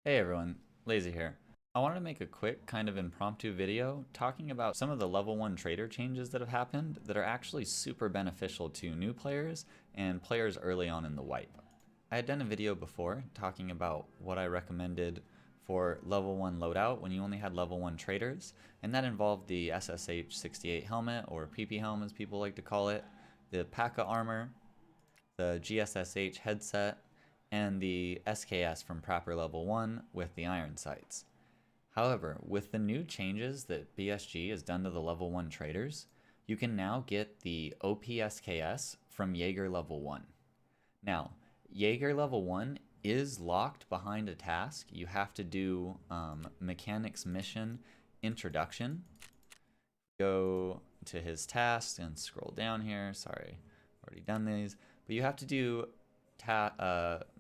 Hey everyone, Lazy here. I wanted to make a quick kind of impromptu video talking about some of the level 1 trader changes that have happened that are actually super beneficial to new players and players early on in the wipe. I had done a video before talking about what I recommended for level 1 loadout when you only had level 1 traders, and that involved the SSH-68 helmet, or PP helm as people like to call it, the P.A.K.A. armor, the GSSH headset, and the SKS from Proper Level 1 with the iron sights. However, with the new changes that BSG has done to the level 1 traders, you can now get the OPSKS from Jaeger level 1. Now, Jaeger level 1 is locked behind a task. You have to do Mechanics Mission Introduction. Go to his tasks and scroll down here. Sorry, already done these. But you have to do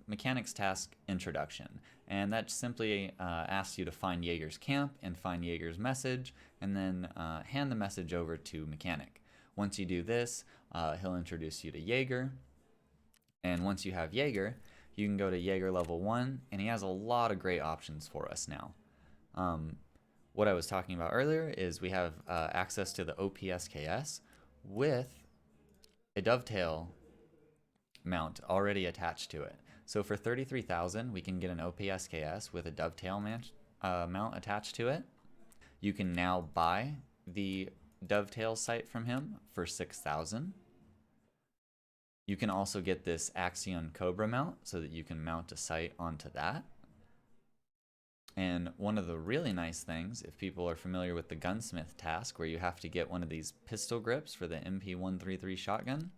Mechanics Task Introduction. And that simply asks you to find Jaeger's camp and find Jaeger's message, and then hand the message over to Mechanic. Once you do this, he'll introduce you to Jaeger. And once you have Jaeger, you can go to Jaeger level 1, and he has a lot of great options for us now. What I was talking about earlier is we have access to the OPSKS with a dovetail mount already attached to it. So for 33,000, we can get an OPSKS with a dovetail mount attached to it. You can now buy the dovetail sight from him for 6,000. You can also get this Axion Cobra mount so that you can mount a sight onto that. And one of the really nice things, if people are familiar with the gunsmith task where you have to get one of these pistol grips for the MP133 shotgun,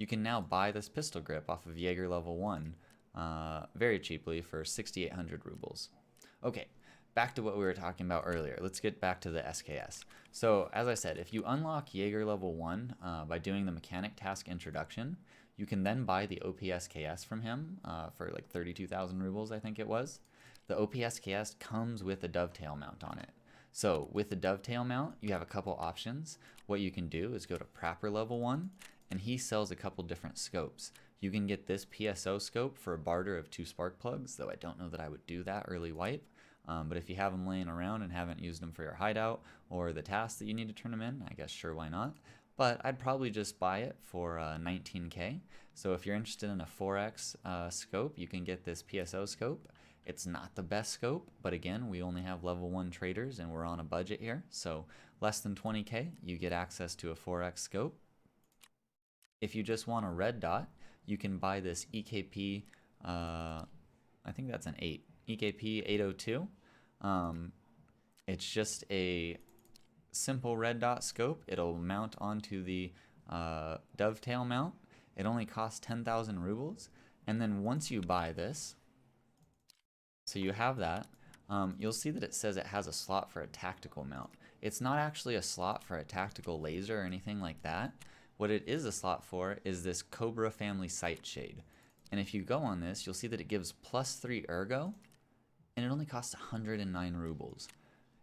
you can now buy this pistol grip off of Jaeger level 1 very cheaply for 6,800 rubles. Okay, back to what we were talking about earlier. Let's get back to the SKS. So as I said, if you unlock Jaeger level 1 by doing the mechanic task introduction, you can then buy the OPSKS from him for like 32,000 rubles, I think it was. The OPSKS comes with a dovetail mount on it. So with the dovetail mount, you have a couple options. What you can do is go to Proper level 1, and he sells a couple different scopes. You can get this PSO scope for a barter of 2 spark plugs, though I don't know that I would do that early wipe. But if you have them laying around and haven't used them for your hideout or the task that you need to turn them in, I guess sure, why not? But I'd probably just buy it for 19k. So if you're interested in a 4x scope, you can get this PSO scope. It's not the best scope, but again, we only have level 1 traders and we're on a budget here. So less than 20k, you get access to a 4x scope. If you just want a red dot, you can buy this EKP, I think that's an 8, EKP 802. It's just a simple red dot scope. It'll mount onto the dovetail mount. It only costs 10,000 rubles. And then once you buy this, so you have that, you'll see that it says it has a slot for a tactical mount. It's not actually a slot for a tactical laser or anything like that. What it is a slot for is this Cobra family sight shade. And if you go on this, you'll see that it gives +3 ergo, and it only costs 109 rubles.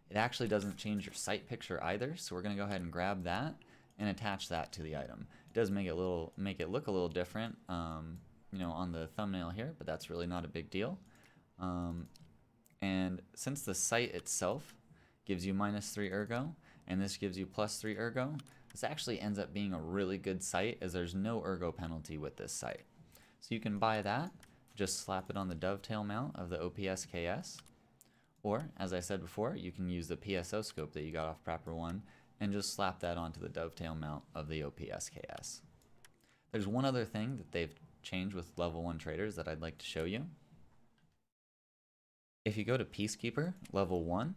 It actually doesn't change your sight picture either, so we're going to go ahead and grab that and attach that to the item. It does make it look a little different, you know, on the thumbnail here, but that's really not a big deal. And since the sight itself gives you -3 ergo, and this gives you +3 ergo, this actually ends up being a really good sight as there's no ergo penalty with this sight. So you can buy that, just slap it on the dovetail mount of the OPSKS, or as I said before, you can use the PSO scope that you got off Proper 1 and just slap that onto the dovetail mount of the OPSKS. There's one other thing that they've changed with level 1 traders that I'd like to show you. If you go to Peacekeeper level 1,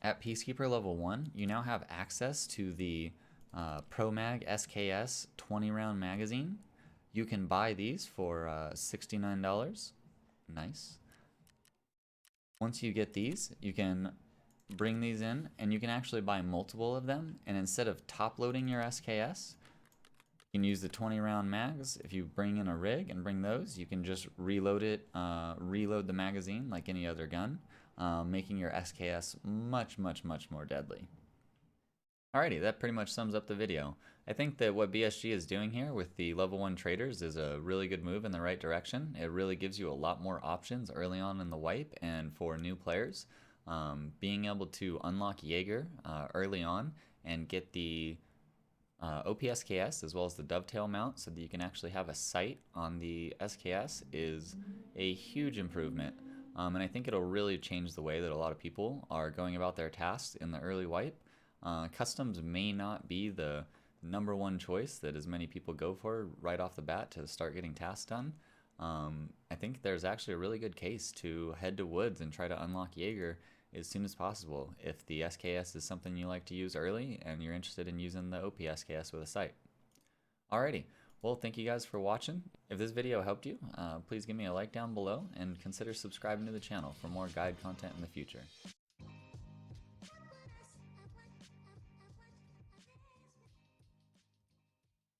at Peacekeeper level 1, you now have access to the ProMag SKS 20 round magazine. You can buy these for $69. Nice. Once you get these, you can bring these in and you can actually buy multiple of them. And instead of top loading your SKS, you can use the 20 round mags. If you bring in a rig and bring those, you can just reload it, reload the magazine like any other gun, making your SKS much more deadly. Alrighty, that pretty much sums up the video. I think that what BSG is doing here with the level 1 traders is a really good move in the right direction. It really gives you a lot more options early on in the wipe and for new players. Being able to unlock Jaeger early on and get the OPSKS as well as the dovetail mount so that you can actually have a sight on the SKS is a huge improvement. And I think it'll really change the way that a lot of people are going about their tasks in the early wipe. Customs may not be the #1 choice that as many people go for right off the bat to start getting tasks done. I think there's actually a really good case to head to Woods and try to unlock Jaeger as soon as possible if the SKS is something you like to use early and you're interested in using the OP SKS with a sight. Alrighty, well, thank you guys for watching. If this video helped you, please give me a like down below and consider subscribing to the channel for more guide content in the future.